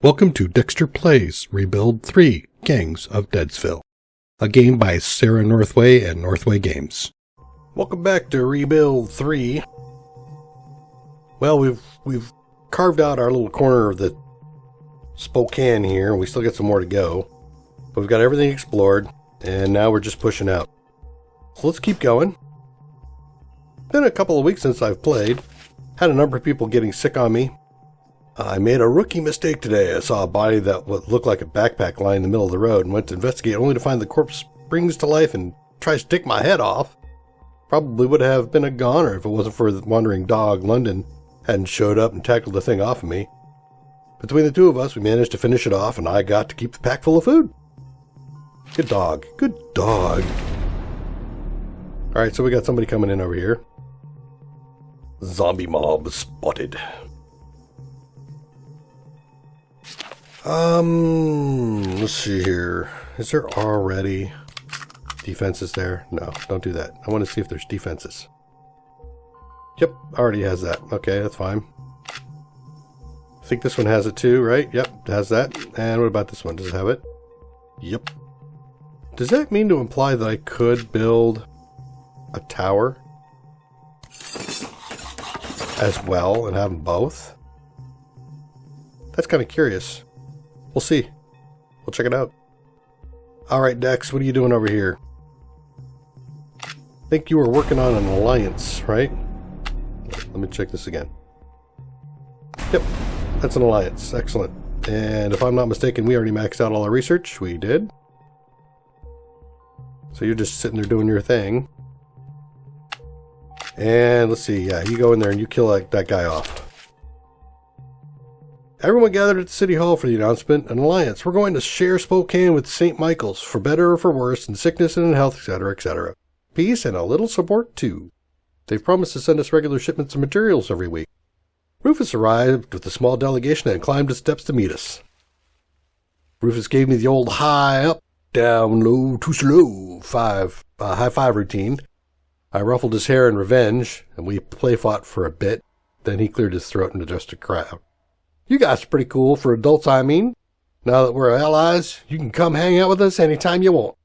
Welcome to Dextor Plays Rebuild 3 Gangs of Deadsville, a game by Sarah Northway and Northway Games. Welcome back to Rebuild 3. Well, we've carved out our little corner of the Spokane here, and we still got some more to go. But we've got everything explored, and now we're just pushing out. So let's keep going. Been a couple of weeks since I've played. Had a number of people getting sick on me. I made a rookie mistake today. I saw a body that looked like a backpack lying in the middle of the road and went to investigate only to find the corpse springs to life and tries to take my head off. Probably would have been a goner if it wasn't for the wandering dog. London hadn't showed up and tackled the thing off of me. Between the two of us, we managed to finish it off, and I got to keep the pack full of food. Good dog. Good dog. Alright, so we got somebody coming in over here. Zombie mob spotted. Let's see here. Is there already defenses there? No, don't do that. I want to see if there's defenses. Yep, already has that. Okay, that's fine. I think this one has it too, right? Yep, has that. And what about this one? Does it have it? Yep. Does that mean to imply that I could build a tower as well and have them both? That's kind of curious. We'll see. We'll check it out. Alright, Dex, what are you doing over here? I think you were working on an alliance, right? Let me check this again. Yep, that's an alliance. Excellent. And if I'm not mistaken, we already maxed out all our research. We did. So you're just sitting there doing your thing. And let's see. Yeah, you go in there and you kill that guy off. Everyone gathered at the City Hall for the announcement. An alliance. We're going to share Spokane with St. Michael's, for better or for worse, in sickness and in health, etc., etc. Peace and a little support, too. They've promised to send us regular shipments of materials every week. Rufus arrived with a small delegation and climbed the steps to meet us. Rufus gave me the old high up, down, low, too slow, high five routine. I ruffled his hair in revenge, and we play fought for a bit. Then he cleared his throat and addressed a crowd. You guys are pretty cool for adults, I mean. Now that we're allies, you can come hang out with us anytime you want.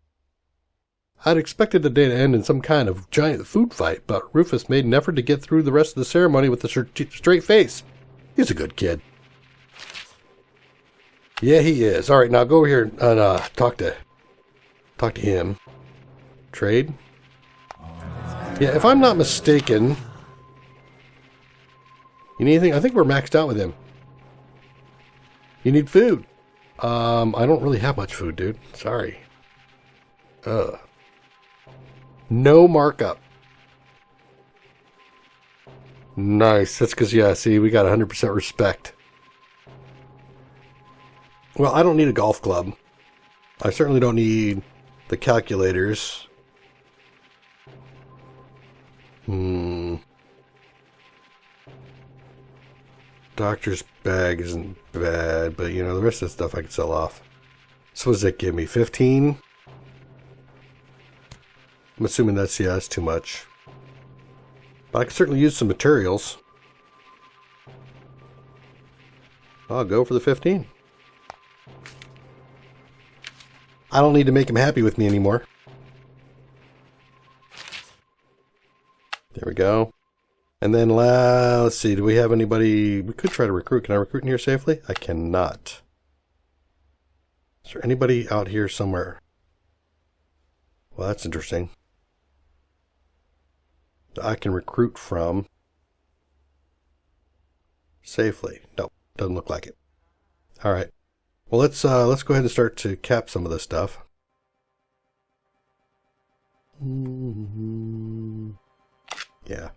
I'd expected the day to end in some kind of giant food fight, but Rufus made an effort to get through the rest of the ceremony with a straight face. He's a good kid. Yeah, he is. All right, now go over here and talk to him. Trade. Yeah, if I'm not mistaken, you need anything? I think we're maxed out with him. You need food. I don't really have much food, dude. Sorry. No markup. Nice. That's because, yeah, see, we got 100% respect. Well, I don't need a golf club. I certainly don't need the calculators. Doctor's bag isn't bad, but you know, the rest of the stuff I can sell off. So what does that give me? 15? I'm assuming that's too much. But I can certainly use some materials. I'll go for the 15. I don't need to make him happy with me anymore. There we go. And then, let's see, do we have anybody? We could try to recruit. Can I recruit in here safely? I cannot. Is there anybody out here somewhere? Well, that's interesting. I can recruit from safely. Nope, doesn't look like it. All right. Well, let's go ahead and start to cap some of this stuff. Yeah.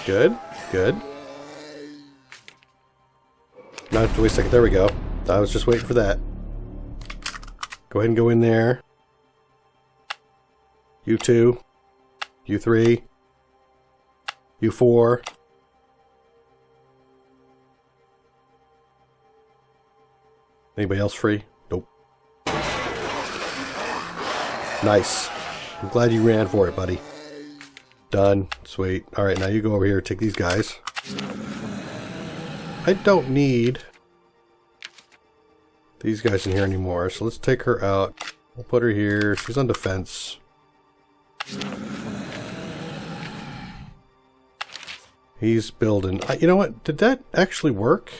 Good, good. Not have to wait a second. There we go. I was just waiting for that. Go ahead and go in there. You 2. You 3. You 4. Anybody else free? Nope. Nice. I'm glad you ran for it, buddy. Done. Sweet. Alright, now you go over here, take these guys. I don't need these guys in here anymore, so let's take her out. We'll put her here. She's on defense. He's building. You know what? Did that actually work?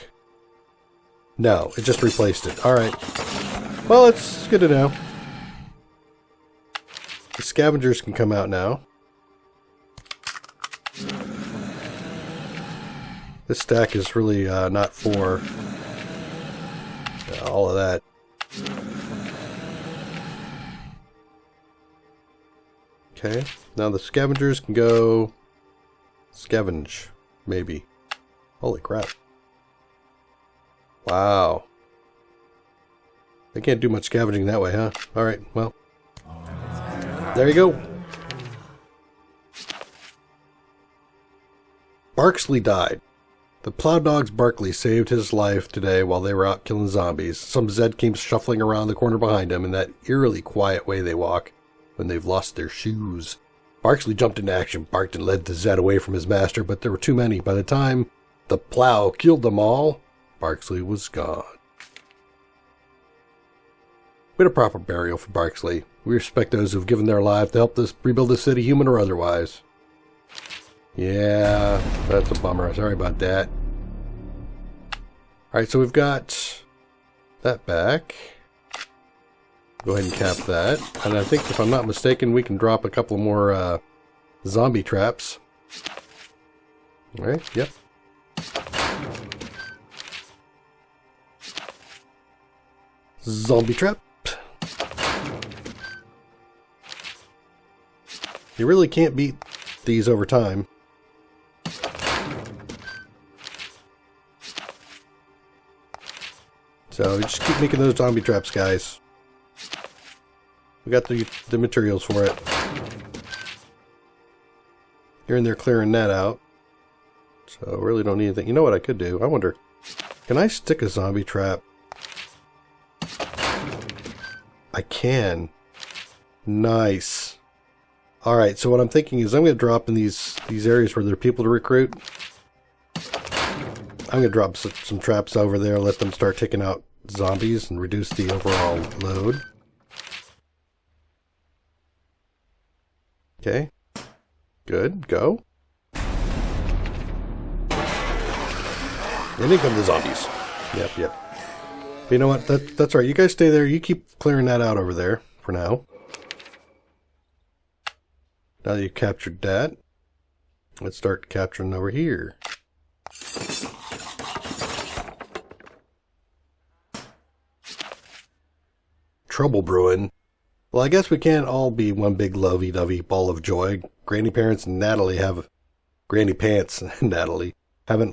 No, it just replaced it. Alright. Well, it's good to know. The scavengers can come out now. This stack is really not for all of that. Okay, now the scavengers can go scavenge, maybe. Holy crap. Wow. They can't do much scavenging that way, huh? Alright, well. There you go. Barksley died. The plow dog's Barkley saved his life today while they were out killing zombies. Some Zed came shuffling around the corner behind him in that eerily quiet way they walk when they've lost their shoes. Barksley jumped into action, barked and led the Zed away from his master, but there were too many. By the time the plow killed them all, Barksley was gone. We had a proper burial for Barksley. We respect those who've given their life to help us rebuild the city, human or otherwise. Yeah, that's a bummer. Sorry about that. Alright, so we've got that back. Go ahead and cap that. And I think, if I'm not mistaken, we can drop a couple more zombie traps. Alright, yep. Zombie trap. You really can't beat these over time. So just keep making those zombie traps, guys. We got the materials for it. You're in there clearing that out. So really don't need anything. You know what I could do? I wonder, can I stick a zombie trap? I can. Nice. Alright, so what I'm thinking is I'm going to drop in these areas where there are people to recruit. I'm going to drop some traps over there, let them start taking out zombies and reduce the overall load. Okay. Good. Go. And in come the zombies. Yep, yep. But you know what? That's right. You guys stay there. You keep clearing that out over there for now. Now that you've captured that, let's start capturing over here. Trouble brewing. Well, I guess we can't all be one big lovey-dovey ball of joy. Granny Pants and Natalie haven't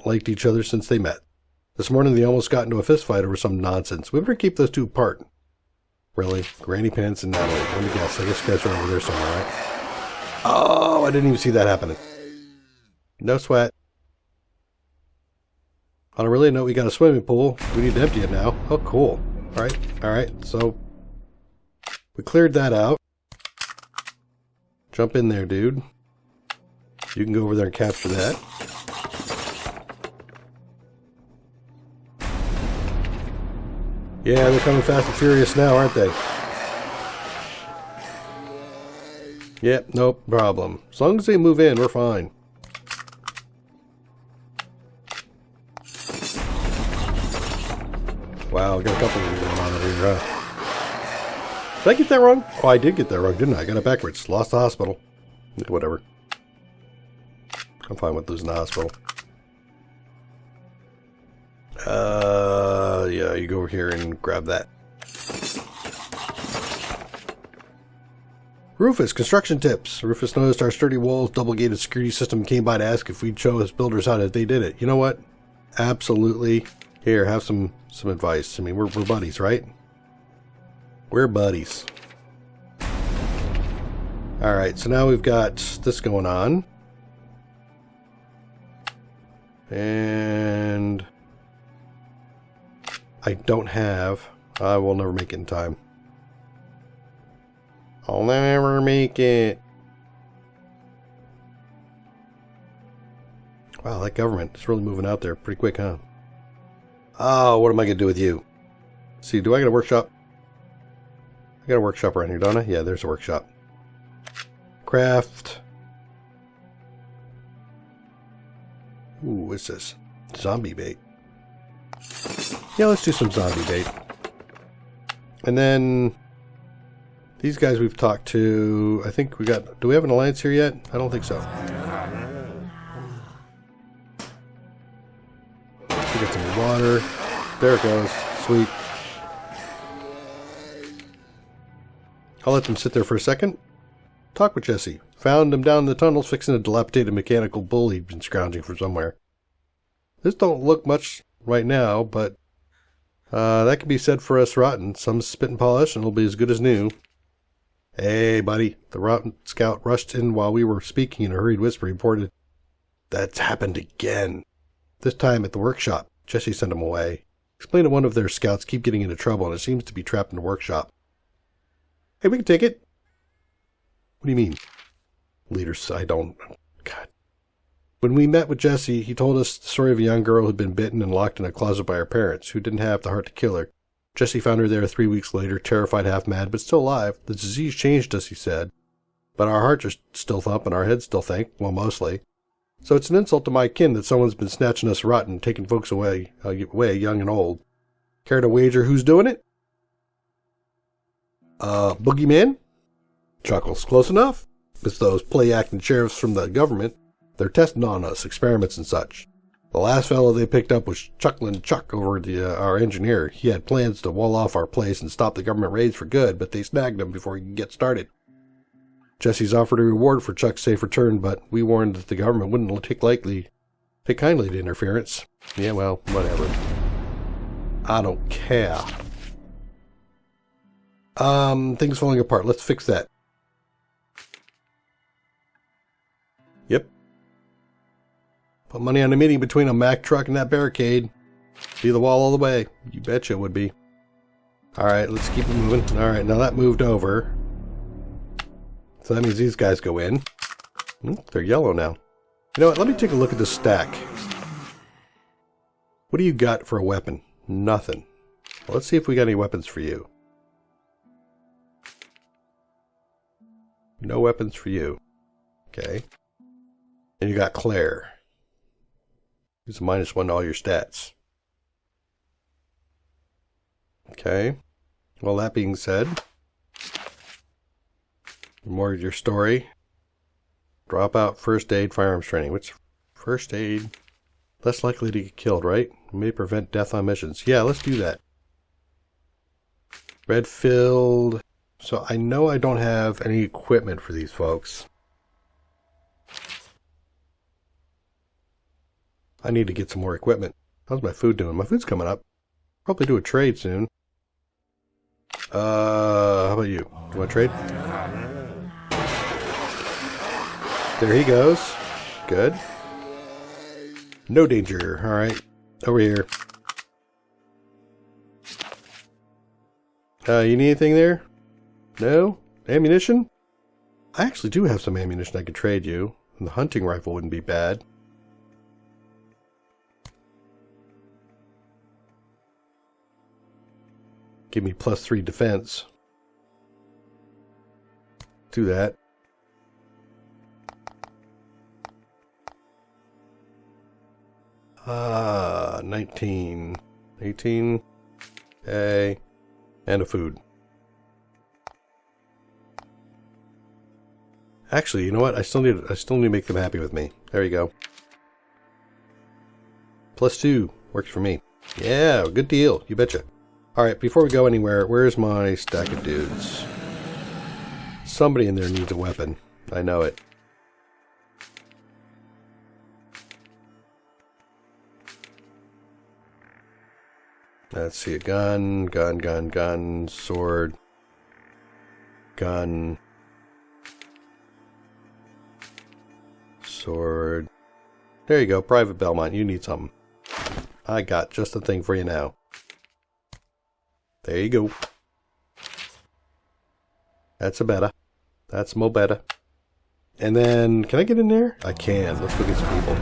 liked each other since they met. This morning they almost got into a fist fight over some nonsense. We better keep those two apart. Really? Granny Pants and Natalie. Let me guess. I guess you guys are over there somewhere, right? Oh, I didn't even see that happening. No sweat. On a related note, we got a swimming pool. We need to empty it now. Oh, cool. Alright, so we cleared that out. Jump in there, dude. You can go over there and capture that. Yeah, they're coming fast and furious now, aren't they? Yep, no problem. As long as they move in, we're fine. Wow, I got a couple of them going on over here, huh? Did I get that wrong? Oh, I did get that wrong, didn't I? I got it backwards. Lost the hospital. Whatever. I'm fine with losing the hospital. Yeah, you go over here and grab that. Rufus, construction tips. Rufus noticed our sturdy walls, double-gated security system, came by to ask if we'd show us builders how they did it. You know what? Absolutely. Here, have some advice. I mean, we're buddies, right? We're buddies. Alright, so now we've got this going on. And I don't have... I will never make it in time. I'll never make it. Wow, that government is really moving out there pretty quick, huh? Oh, what am I going to do with you? Let's see, do I got a workshop? I got a workshop around here, don't I? Yeah, there's a workshop. Craft. Ooh, what's this? Zombie bait. Yeah, let's do some zombie bait. And then these guys we've talked to, I think we got, do we have an alliance here yet? I don't think so. We get some water. There it goes. Sweet. I'll let them sit there for a second. Talk with Jesse. Found him down in the tunnels fixing a dilapidated mechanical bull he'd been scrounging from somewhere. This don't look much right now, but that can be said for us rotten. Some spit and polish and it'll be as good as new. Hey, buddy. The rotten scout rushed in while we were speaking in a hurried whisper. He reported, "That's happened again. This time at the workshop." Jesse sent him away. Explained that one of their scouts keep getting into trouble and it seems to be trapped in the workshop. Hey, we can take it. What do you mean? Leaders, I don't... God. When we met with Jesse, he told us the story of a young girl who had been bitten and locked in a closet by her parents, who didn't have the heart to kill her. Jesse found her there 3 weeks later, terrified, half-mad, but still alive. The disease changed us, he said. But our hearts are still thumping, our heads still think, well, mostly. So it's an insult to my kin that someone's been snatching us rotten, taking folks away, young and old. Care to wager who's doing it? Boogeyman? Chuckles. Close enough. It's those play-acting sheriffs from the government. They're testing on us, experiments and such. The last fellow they picked up was Chucklin' Chuck over our engineer. He had plans to wall off our place and stop the government raids for good, but they snagged him before he could get started. Jesse's offered a reward for Chuck's safe return, but we warned that the government wouldn't take kindly to interference. Yeah, well, whatever. I don't care. Things falling apart. Let's fix that. Yep. Put money on a meeting between a Mack truck and that barricade. Be the wall all the way. You betcha it would be. Alright, let's keep it moving. Alright, now that moved over. So that means these guys go in. They're yellow now. You know what? Let me take a look at this stack. What do you got for a weapon? Nothing. Well, let's see if we got any weapons for you. No weapons for you. Okay. And you got Claire. He's a -1 to all your stats. Okay. Well, that being said, more of your story. Drop out first aid firearms training. What's first aid? Less likely to get killed, right? May prevent death on missions. Yeah, let's do that. Red filled. So I know I don't have any equipment for these folks. I need to get some more equipment. How's my food doing? My food's coming up. Probably do a trade soon. How about you? Do you want to trade? There he goes. Good. No danger. Alright. Over here. You need anything there? No? Ammunition? I actually do have some ammunition I could trade you. And the hunting rifle wouldn't be bad. Give me +3 defense. Do that. Ah, 19, 18, and a food. Actually, you know what? I still need to make them happy with me. There you go. +2 works for me. Yeah, good deal. You betcha. All right, before we go anywhere, where's my stack of dudes? Somebody in there needs a weapon. I know it. Let's see, a gun, sword, gun, sword. There you go, Private Belmont, you need something. I got just the thing for you now. There you go. That's a better. That's mo better. And then, can I get in there? I can. Let's go get some people.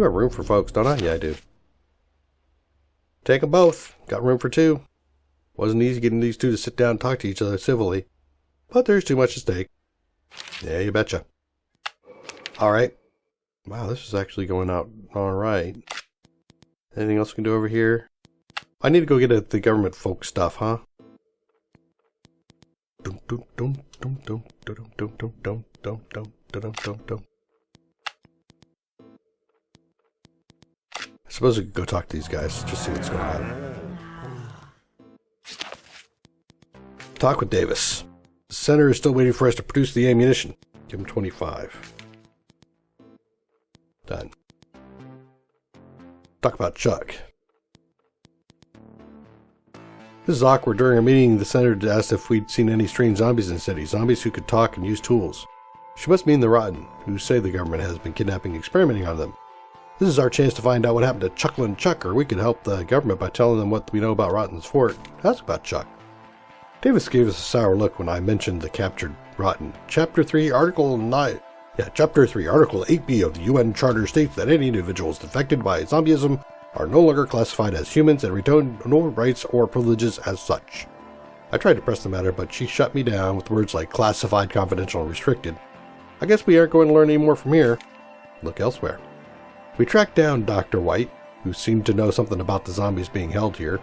You have room for folks, don't I? Yeah, I do. Take them both. Got room for two. Wasn't easy getting these two to sit down and talk to each other civilly. But there's too much at stake. Yeah, you betcha. Alright. Wow, this is actually going out alright. Anything else we can do over here? I need to go get at the government folk stuff, huh? I suppose we could go talk to these guys, just see what's going on. Talk with Davis. The center is still waiting for us to produce the ammunition. Give him 25. Done. Talk about Chuck. This is awkward. During a meeting, the senator asked if we'd seen any strange zombies in the city. Zombies who could talk and use tools. She must mean the Rotten, who say the government has been kidnapping and experimenting on them. This is our chance to find out what happened to Chuckle and Chuck, or we could help the government by telling them what we know about Rotten's fort. Ask about Chuck. Davis gave us a sour look when I mentioned the captured Rotten. Chapter 3, Article 9. Chapter 3, Article 8b of the UN Charter states that any individuals infected by zombieism are no longer classified as humans and retain no rights or privileges as such. I tried to press the matter, but she shut me down with words like classified, confidential, and restricted. I guess we aren't going to learn any more from here. Look elsewhere. We tracked down Dr. White, who seemed to know something about the zombies being held here.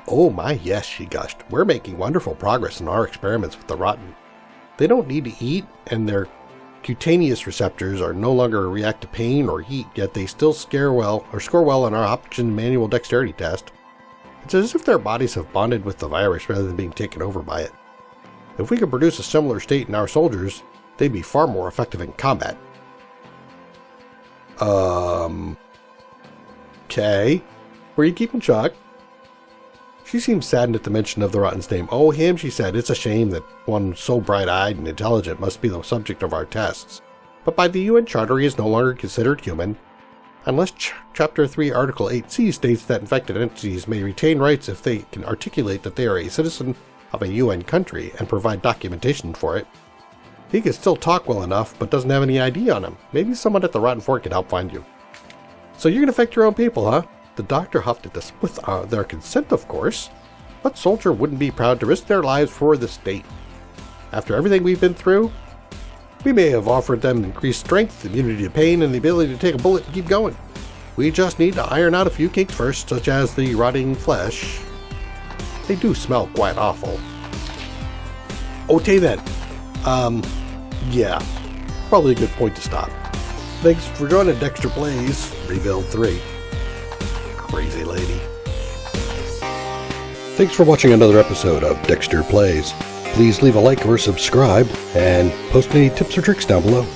Oh my, yes, she gushed. We're making wonderful progress in our experiments with the Rotten. They don't need to eat, and their cutaneous receptors are no longer react to pain or heat, yet they still score well on our option manual dexterity test. It's as if their bodies have bonded with the virus rather than being taken over by it. If we could produce a similar state in our soldiers, they'd be far more effective in combat. Okay. Where are you keeping Chuck? She seemed saddened at the mention of the Rotten's name. Oh, him, she said. It's a shame that one so bright-eyed and intelligent must be the subject of our tests. But by the UN Charter, he is no longer considered human. Unless Chapter 3, Article 8c states that infected entities may retain rights if they can articulate that they are a citizen of a UN country and provide documentation for it. He can still talk well enough, but doesn't have any ID on him. Maybe someone at the Rotten Fort can help find you. So you're going to infect your own people, huh? The doctor huffed at this, with their consent, of course. What soldier wouldn't be proud to risk their lives for the state? After everything we've been through, we may have offered them increased strength, immunity to pain, and the ability to take a bullet and keep going. We just need to iron out a few kinks first, such as the rotting flesh. They do smell quite awful. Okay then. Yeah. Probably a good point to stop. Thanks for joining Dextor Plays Rebuild 3. Crazy lady. Thanks for watching another episode of Dextor Plays. Please leave a like or subscribe, and post any tips or tricks down below.